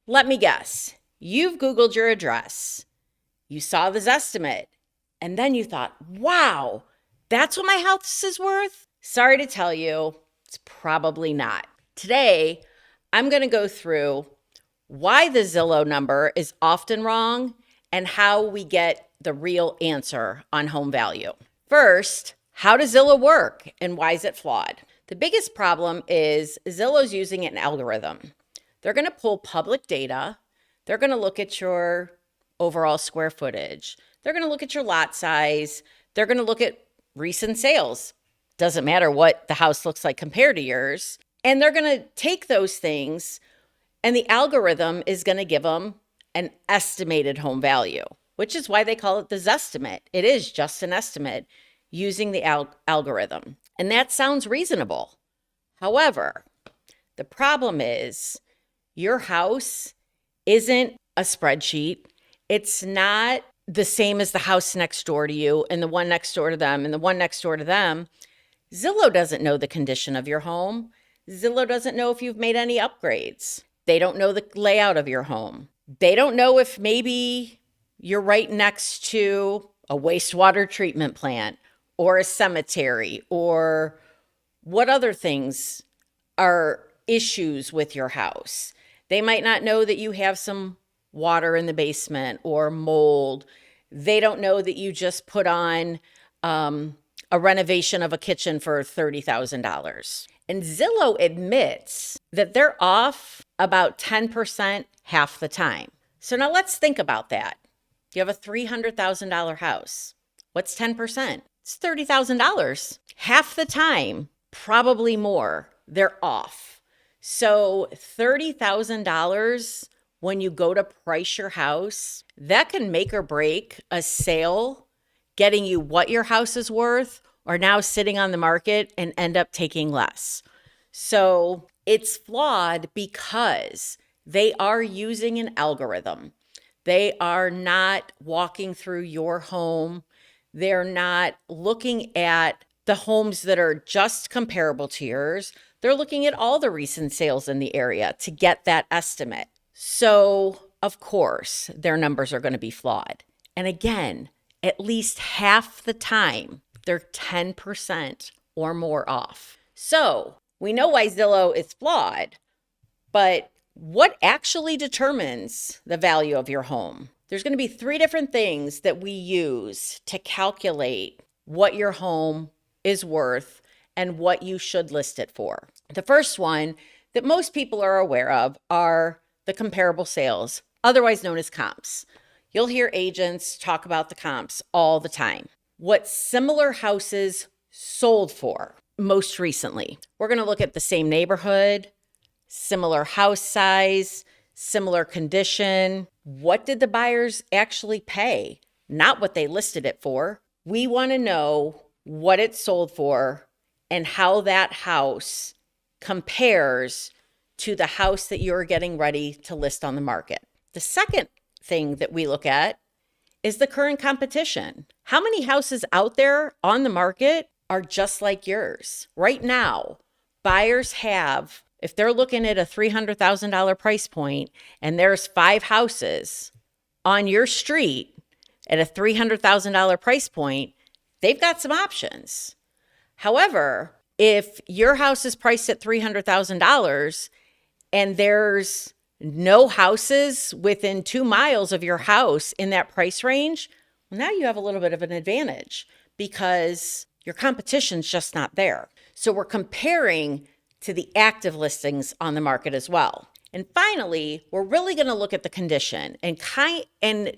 Let me guess. You've Googled your address. You saw the Zestimate. And then you thought, wow, that's what my house is worth? Sorry to tell you, it's probably not. Today, I'm going to go through why the Zillow number is often wrong and how we get the real answer on home value. First, how does Zillow work and why is it flawed? The biggest problem is Zillow's using an algorithm. They're going to pull public data. They're going to look at your overall square footage. They're going to look at your lot size. They're going to look at recent sales. Doesn't matter what the house looks like compared to yours. And they're going to take those things and the algorithm is going to give them an estimated home value, which is why they call it the Zestimate. It is just an estimate using the algorithm. And that sounds reasonable. However, the problem is your house isn't a spreadsheet. It's not the same as the house next door to you and the one next door to them and the one next door to them. Zillow doesn't know the condition of your home. Zillow doesn't know if you've made any upgrades. They don't know the layout of your home. They don't know if maybe you're right next to a wastewater treatment plant or a cemetery or what other things are issues with your house. They might not know that you have some water in the basement or mold. They don't know that you just put on a renovation of a kitchen for $30,000. And Zillow admits that they're off about 10% half the time. So now let's think about that. You have a $300,000 house. What's 10%? It's $30,000. Half the time, probably more, they're off. So $30,000 when you go to price your house, that can make or break a sale, getting you what your house is worth, or now sitting on the market and end up taking less. So it's flawed because they are using an algorithm. They are not walking through your home. They're not looking at the homes that are just comparable to yours. They're looking at all the recent sales in the area to get that estimate. So, of course, their numbers are going to be flawed. And again, at least half the time, they're 10% or more off. So, we know why Zillow is flawed, but what actually determines the value of your home? There's going to be 3 different things that we use to calculate what your home is worth and what you should list it for. The first one that most people are aware of are the comparable sales, otherwise known as comps. You'll hear agents talk about the comps all the time. What similar houses sold for most recently. We're going to look at the same neighborhood, similar house size, similar condition. What did the buyers actually pay? Not what they listed it for. We want to know what it sold for and how that house compares to the house that you're getting ready to list on the market. The second thing that we look at is the current competition. How many houses out there on the market are just like yours? Right now, buyers have, if they're looking at a $300,000 price point and there's 5 houses on your street at a $300,000 price point, they've got some options. However, if your house is priced at $300,000 and there's no houses within 2 miles of your house in that price range, well, now you have a little bit of an advantage because your competition's just not there. So we're comparing to the active listings on the market as well. And finally, we're really going to look at the condition and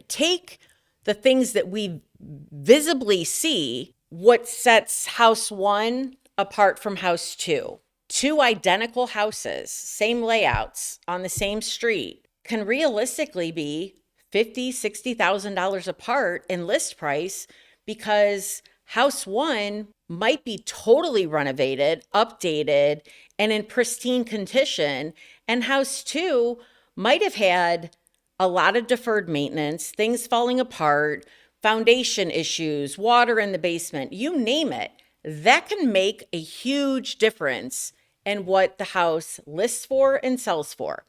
take the things that we visibly see, what sets house 1 apart from house 2. 2 identical houses, same layouts on the same street, can realistically be $50,000, $60,000 apart in list price because house 1 might be totally renovated, updated, and in pristine condition, and house 2 might have had a lot of deferred maintenance, things falling apart, foundation issues, water in the basement, you name it. That can make a huge difference in what the house lists for and sells for.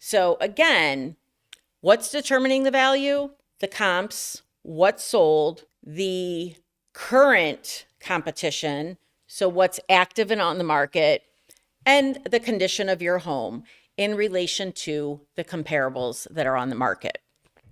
So again, what's determining the value? The comps, what's sold, the current competition, so what's active and on the market, and the condition of your home in relation to the comparables that are on the market.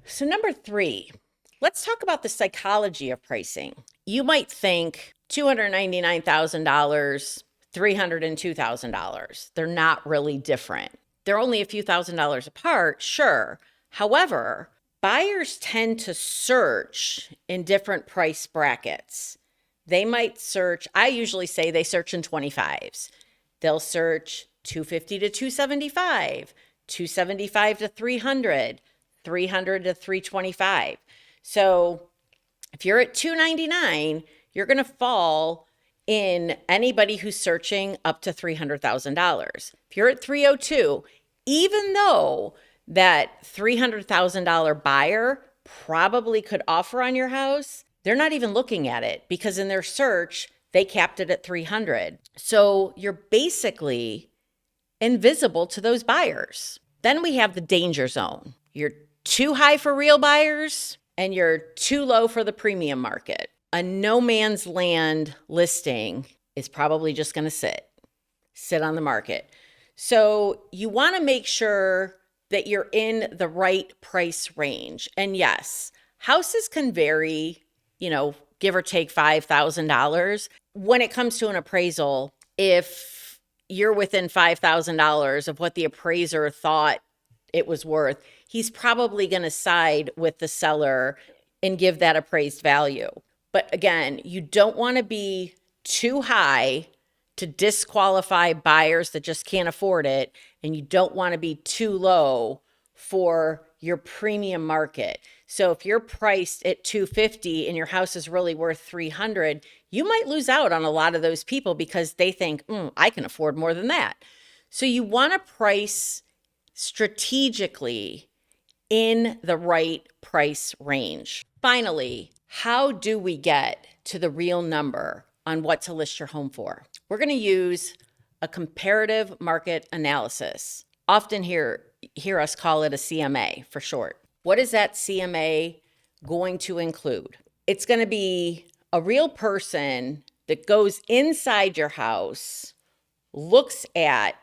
So, number 3, let's talk about the psychology of pricing. You might think $299,000, $302,000. They're not really different. They're only a few $1,000s apart, sure. However, buyers tend to search in different price brackets. They might search, I usually say they search in 25s. They'll search 250 to 275, 275 to 300, 300 to 325. So if you're at 299, you're going to fall in anybody who's searching up to $300,000. If you're at 302, even though that $300,000 buyer probably could offer on your house, they're not even looking at it because in their search, they capped it at 300. So you're basically invisible to those buyers. Then we have the danger zone. You're too high for real buyers and you're too low for the premium market. A no man's land listing is probably just going to sit on the market. So you want to make sure that you're in the right price range. And yes, houses can vary, give or take $5,000. When it comes to an appraisal, if you're within $5,000 of what the appraiser thought it was worth, he's probably going to side with the seller and give that appraised value. But again, you don't want to be too high to disqualify buyers that just can't afford it, and you don't want to be too low for your premium market. So if you're priced at 250 and your house is really worth 300, you might lose out on a lot of those people because they think, I can afford more than that. So you want to price strategically in the right price range. Finally, how do we get to the real number on what to list your home for? We're going to use a comparative market analysis. Often hear us call it a CMA for short. What is that CMA going to include? It's going to be a real person that goes inside your house, looks at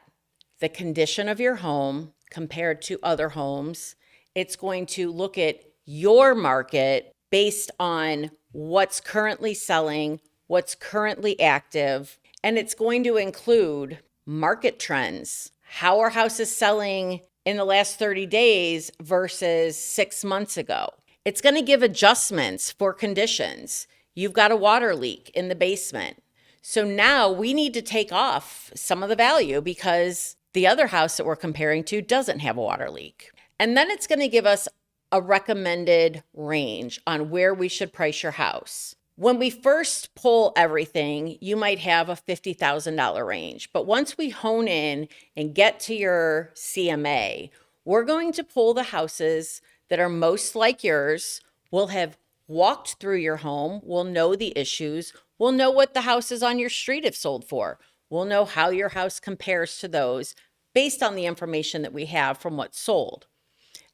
the condition of your home compared to other homes. It's going to look at your market based on what's currently selling, what's currently active, and it's going to include market trends. How are houses selling in the last 30 days versus 6 months ago? It's going to give adjustments for conditions. You've got a water leak in the basement. So now we need to take off some of the value because the other house that we're comparing to doesn't have a water leak. And then it's going to give us a recommended range on where we should price your house. When we first pull everything, you might have a $50,000 range. But once we hone in and get to your CMA, we're going to pull the houses that are most like yours. We'll have walked through your home. We'll know the issues. We'll know what the houses on your street have sold for. We'll know how your house compares to those based on the information that we have from what's sold.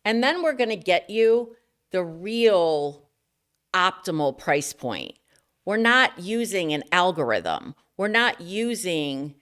And then we're going to get you the real optimal price point. We're not using an algorithm. We're not using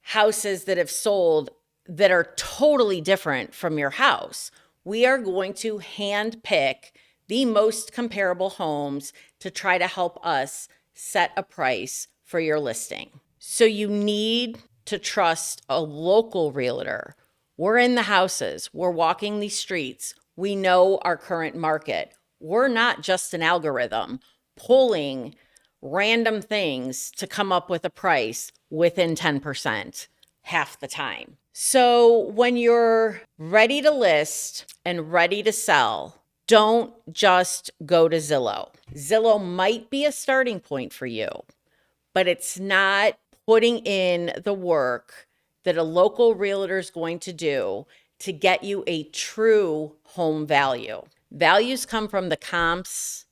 houses that have sold that are totally different from your house. We are going to hand pick the most comparable homes to try to help us set a price for your listing. So you need to trust a local realtor. We're in the houses. We're walking these streets. We know our current market. We're not just an algorithm pulling random things to come up with a price within 10% half the time. So when you're ready to list and ready to sell, don't just go to Zillow. Zillow might be a starting point for you, but it's not putting in the work that a local realtor is going to do to get you a true home value. Values come from the comps,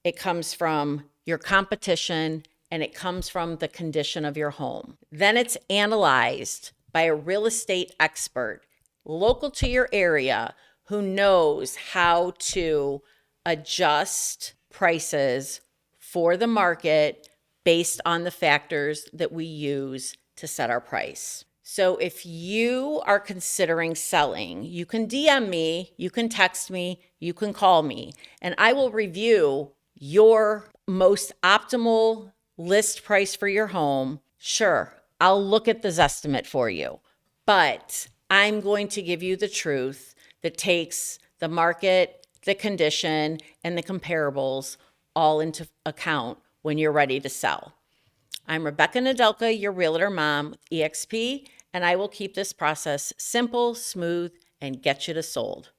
it comes from your competition, and it comes from the condition of your home. Then it's analyzed by a real estate expert local to your area who knows how to adjust prices for the market based on the factors that we use to set our price. So if you are considering selling, you can DM me, you can text me, you can call me, and I will review your most optimal list price for your home. Sure, I'll look at the Zestimate for you, but I'm going to give you the truth that takes the market, the condition, and the comparables all into account when you're ready to sell. I'm Rebecca Nadelka, your Realtor Mom with eXp, and I will keep this process simple, smooth, and get you to sold.